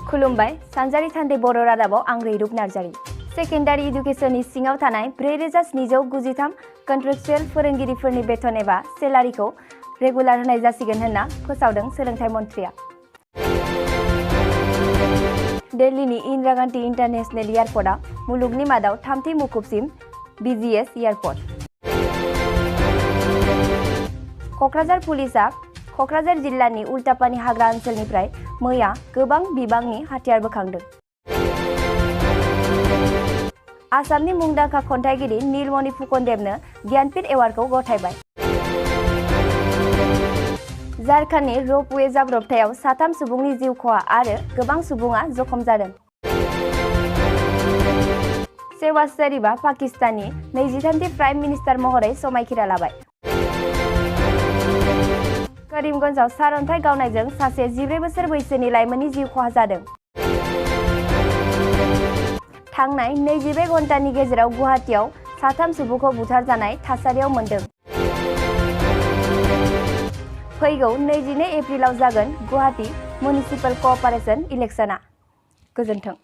खुलुमबाय सानजारि थान्दै बर' रादाबाव आं रैरुब नार्जारि। सेकेन्डारि इडुकेसननि सिङाव थानाय 4793 कन्ट्रेक्चुएल फोरोंगिरिफोरनि बेथन एबा सेलारिखौ रेगुलार होनाय जासिगोन होनना फोसावदों सोलोंथाइ मन्थ्रिया। दिल्लीनि इन्दिरा गान्धी इन्टारनेशनेल एयारपर्टआ मुलुगनि मादाव थामथि मुखुबसिन बिजिएस एयारपर्ट। क'क्राझार पुलिसआ क'क्राझार जिल्लानि उल्टापानि हाग्रा ओनसोलनिफ्राय मैया गोबां बिबांनि हाथियार बोखांदों। आसामनि मुंदांखा खन्थाइगिरि नीलमणि फुकनदेवनो ज्ञानपीठ एवार्डखौ गथायबाय। झारखन्डनि रपवे जाब्रबथायाव 3 सुबुंनि जिउ खहा आरो गोबां सुबुङा जखम जादों। शेहबाज शरीफआ पाकिस्ताननि 23थि प्राइम मिनिस्टार महरै समायखिरा लाबाय। करीमगन्जआव सारअन्थाइ गावनायजों सासे 14 बोसोर बैसोनि लाइमोननि जिउ खहा जादों। थांनाय 22 घन्टानि गेजेराव गुवाहाटीआव 3 सुबुंखौ बुथारजानाय थासारियाव मोन्दों। फैगौ 22 एप्रिलाव जागोन गुवाहाटी मिउनिसिपाल कर्प'रेसन इलेक्शना। गोजोन्थों।